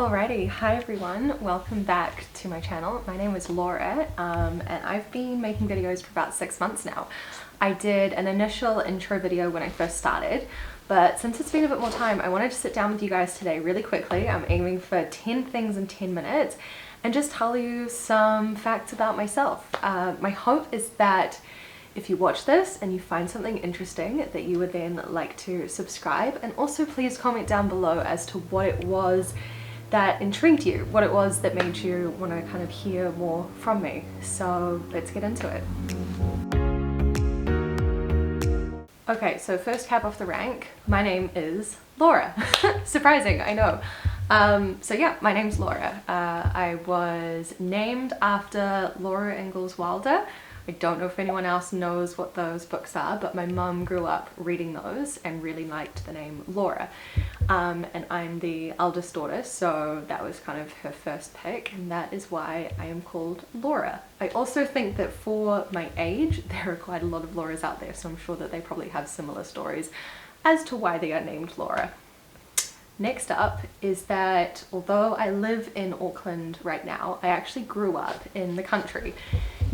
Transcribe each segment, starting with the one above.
Alrighty, hi everyone, welcome back to my channel. My name is Laura and I've been making videos for about 6 months now. I did an initial intro video when I first started, but since it's been a bit more time, I wanted to sit down with you guys today really quickly. I'm aiming for 10 things in 10 minutes and just tell you some facts about myself. My hope is that if you watch this and you find something interesting that you would then like to subscribe, and also please comment down below as to what it was that intrigued you, what it was that made you want to kind of hear more from me. So let's get into it. Okay, so first cab off the rank, my name is Laura. Surprising, I know. So yeah, my name's Laura. I was named after Laura Ingalls Wilder. I don't know if anyone else knows what those books are, but my mum grew up reading those and really liked the name Laura. And I'm the eldest daughter, so that was kind of her first pick, and that is why I am called Laura. I also think that for my age, there are quite a lot of Lauras out there, so I'm sure that they probably have similar stories as to why they are named Laura. Next up is that although I live in Auckland right now, I actually grew up in the country.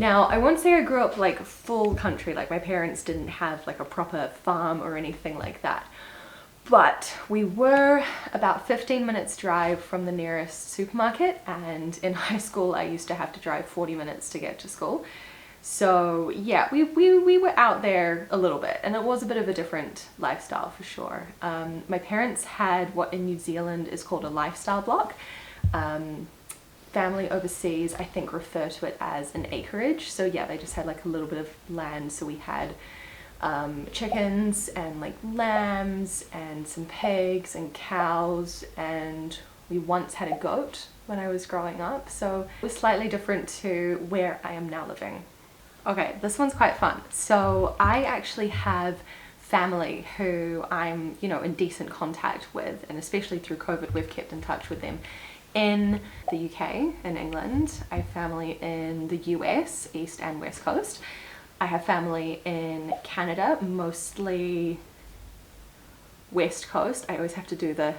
Now, I won't say I grew up like full country, like my parents didn't have like a proper farm or anything like that. But we were about 15 minutes drive from the nearest supermarket, and in high school I used to have to drive 40 minutes to get to school. So yeah, we were out there a little bit, and it was a bit of a different lifestyle for sure. My parents had what in New Zealand is called a lifestyle block. Family overseas, I think, refer to it as an acreage. So yeah, they just had like a little bit of land. So we had chickens and like lambs and some pigs and cows, and we once had a goat when I was growing up. So it was slightly different to where I am now living. Okay, this one's quite fun. So I actually have family who I'm, in decent contact with, and especially through COVID, we've kept in touch with them in the UK, in England. I have family in the US, East and West Coast. I have family in Canada, mostly West Coast. I always have to do the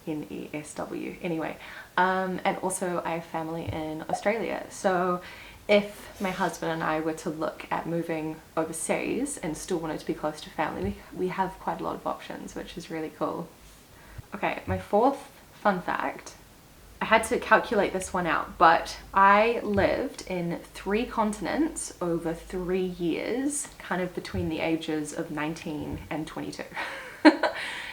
N-E-S-W anyway. And also I have family in Australia. So if my husband and I were to look at moving overseas and still wanted to be close to family, we have quite a lot of options, which is really cool. Okay, my fourth fun fact. I had to calculate this one out, but I lived in 3 continents over 3 years, kind of between the ages of 19 and 22.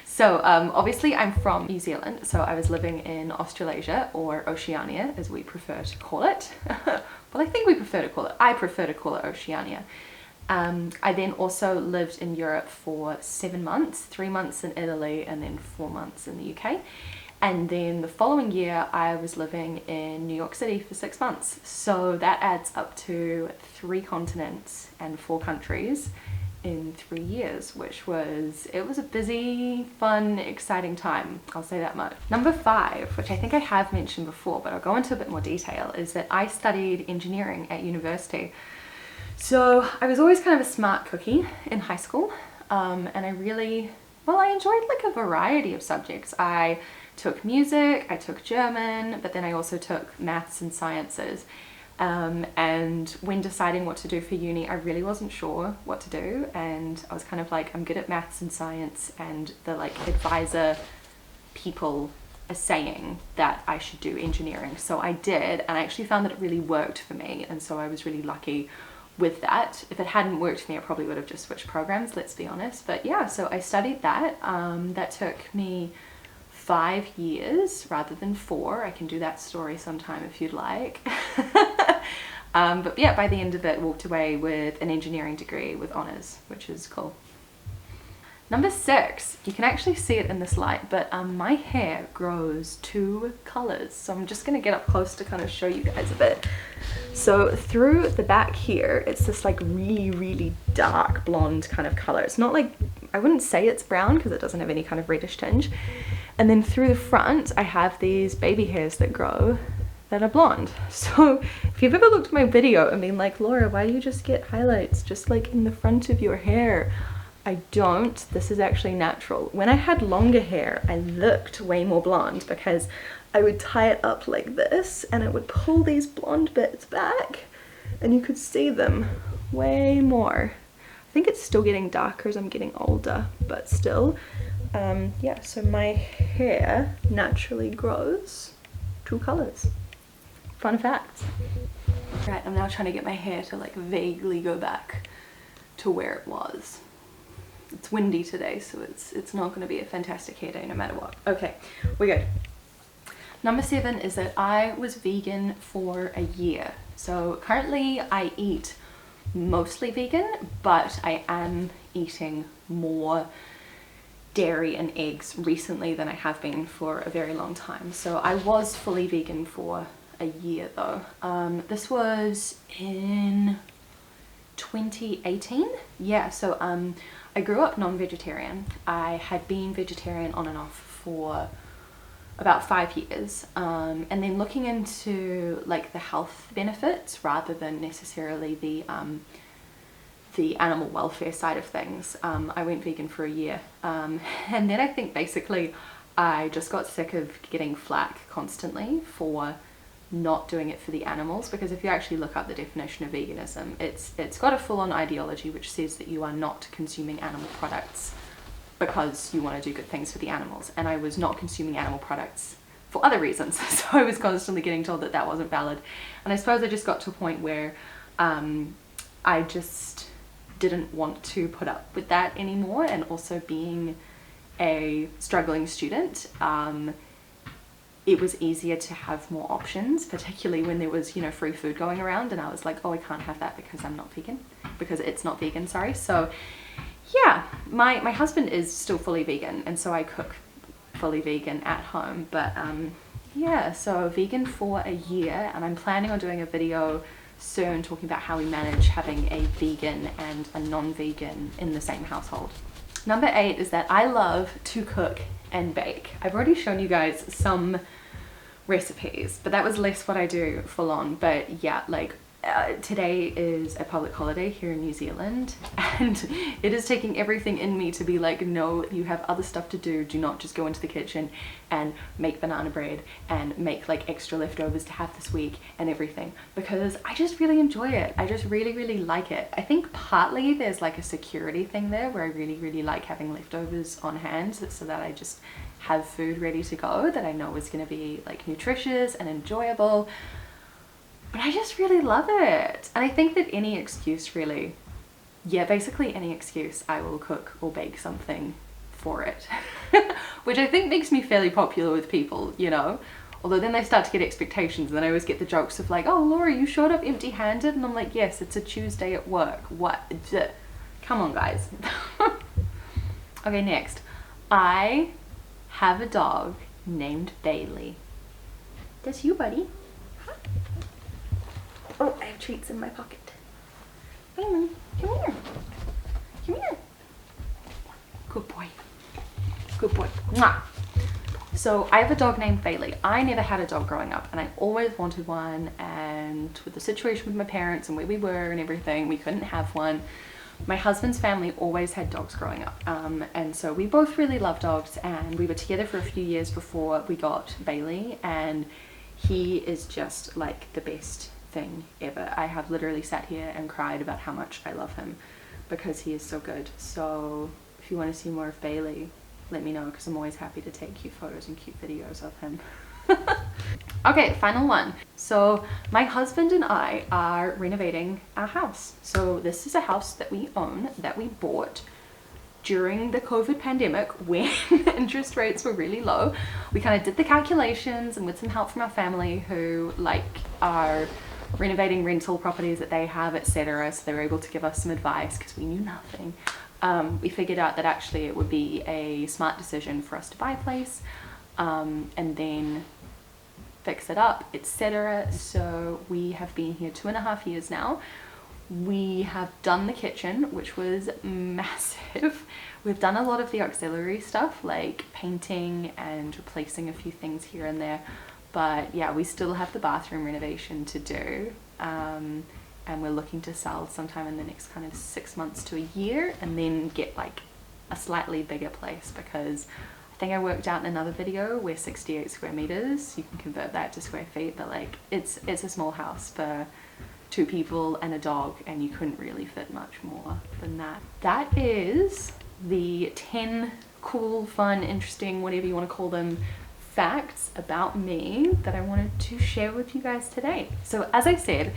So obviously I'm from New Zealand, so I was living in Australasia, or Oceania as we prefer to call it. Well, I think I prefer to call it Oceania. I then also lived in Europe for 7 months, 3 months in Italy and then 4 months in the UK. And then the following year I was living in New York City for 6 months. So that adds up to 3 continents and 4 countries in 3 years, which was a busy, fun, exciting time. I'll say that much. Number 5, which I think I have mentioned before, but I'll go into a bit more detail, is that I studied engineering at university. So I was always kind of a smart cookie in high school, and I enjoyed like a variety of subjects. I took music, I took German, but then I also took maths and sciences. And when deciding what to do for uni, I really wasn't sure what to do, and I was kind of like, I'm good at maths and science, and the like advisor people are saying that I should do engineering. So I did, and I actually found that it really worked for me, and so I was really lucky with that. If it hadn't worked for me, I probably would have just switched programs, let's be honest. But yeah, so I studied that. That took me 5 years rather than 4. I can do that story sometime if you'd like. But yeah, by the end of it, walked away with an engineering degree with honours, which is cool. Number 6, you can actually see it in this light, but my hair grows 2 colours. So I'm just going to get up close to kind of show you guys a bit. So through the back here, it's this like really, really dark blonde kind of colour. It's not like, I wouldn't say it's brown because it doesn't have any kind of reddish tinge. And then through the front, I have these baby hairs that grow that are blonde. So if you've ever looked at my video and been like, Laura, why do you just get highlights just like in the front of your hair? I don't. This is actually natural. When I had longer hair, I looked way more blonde because I would tie it up like this and it would pull these blonde bits back and you could see them way more. I think it's still getting darker as I'm getting older, but still. Yeah, so my hair naturally grows 2 colors. Fun fact. Right, I'm now trying to get my hair to like vaguely go back to where it was. It's windy today, so it's not going to be a fantastic hair day no matter what. Okay, we're good. Number 7 is that I was vegan for a year. So currently I eat mostly vegan, but I am eating more dairy and eggs recently than I have been for a very long time. So I was fully vegan for a year though. This was in 2018. Yeah, so I grew up non-vegetarian. I had been vegetarian on and off for about 5 years, and then looking into like the health benefits rather than necessarily the animal welfare side of things, I went vegan for a year, and then I think basically I just got sick of getting flack constantly for not doing it for the animals, because if you actually look up the definition of veganism, it's got a full-on ideology which says that you are not consuming animal products because you want to do good things for the animals, and I was not consuming animal products for other reasons. So I was constantly getting told that that wasn't valid, and I suppose I just got to a point where I just didn't want to put up with that anymore. And also being a struggling student, it was easier to have more options, particularly when there was, you know, free food going around, and I was like, oh, I can't have that because I'm not vegan, because it's not vegan, sorry. So yeah, my husband is still fully vegan, and so I cook fully vegan at home. But yeah, so vegan for a year, and I'm planning on doing a video soon talking about how we manage having a vegan and a non-vegan in the same household. Number 8 is that I love to cook and bake. I've already shown you guys some recipes, but that was less what I do full on. But yeah, like today is a public holiday here in New Zealand, and it is taking everything in me to be like, no, you have other stuff to do. Do not just go into the kitchen and make banana bread and make like extra leftovers to have this week and everything, because I just really enjoy it. I just really like it. I think partly there's like a security thing there where I really like having leftovers on hand, so that I just have food ready to go that I know is going to be like nutritious and enjoyable. But I just really love it. And I think that any excuse really, yeah, basically any excuse, I will cook or bake something for it. Which I think makes me fairly popular with people, you know? Although then they start to get expectations, and then I always get the jokes of like, oh, Laura, you showed up empty-handed? And I'm like, yes, it's a Tuesday at work. What? Come on, guys. Okay, next. I have a dog named Bailey. That's you, buddy. Oh, I have treats in my pocket. Bailey, come here. Come here. Good boy. Good boy. Mwah. So I have a dog named Bailey. I never had a dog growing up, and I always wanted one, and with the situation with my parents and where we were and everything, we couldn't have one. My husband's family always had dogs growing up, and so we both really love dogs, and we were together for a few years before we got Bailey, and he is just like the best thing ever. I have literally sat here and cried about how much I love him because he is so good. So if you want to see more of Bailey, let me know, because I'm always happy to take cute photos and cute videos of him. Okay, final one. So my husband and I are renovating our house. So this is a house that we own, that we bought during the COVID pandemic when interest rates were really low. We kind of did the calculations, and with some help from our family who like are renovating rental properties that they have, etc. So they were able to give us some advice because we knew nothing. We figured out that actually it would be a smart decision for us to buy a place and then fix it up, etc. So we have been here 2.5 years now. We have done the kitchen, which was massive. We've done a lot of the auxiliary stuff like painting and replacing a few things here and there. But yeah, we still have the bathroom renovation to do. and we're looking to sell sometime in the next kind of 6 months to a year, and then get like a slightly bigger place, because I think I worked out in another video where 68 square meters, you can convert that to square feet, but like it's a small house for 2 people and a dog, and you couldn't really fit much more than that. That is the 10 cool, fun, interesting, whatever you want to call them, facts about me that I wanted to share with you guys today. So as I said,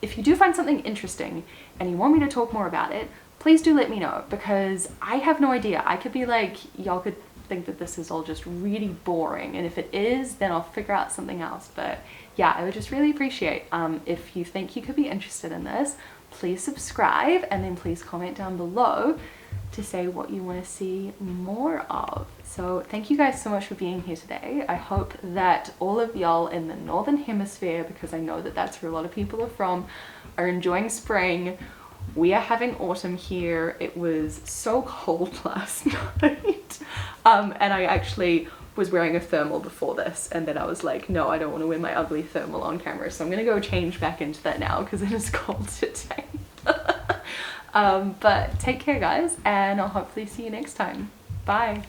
if you do find something interesting and you want me to talk more about it, please do let me know, because I have no idea. I could be like, y'all could think that this is all just really boring, and if it is, then I'll figure out something else. But yeah, I would just really appreciate if you think you could be interested in this, please subscribe, and then please comment down below to say what you want to see more of. So thank you guys so much for being here today. I hope that all of y'all in the northern hemisphere, because I know that that's where a lot of people are from, are enjoying spring. We are having autumn here. It was so cold last night, and I actually was wearing a thermal before this, and then I was like, no, I don't want to wear my ugly thermal on camera, so I'm gonna go change back into that now because it is cold today. But take care guys, and I'll hopefully see you next time. Bye.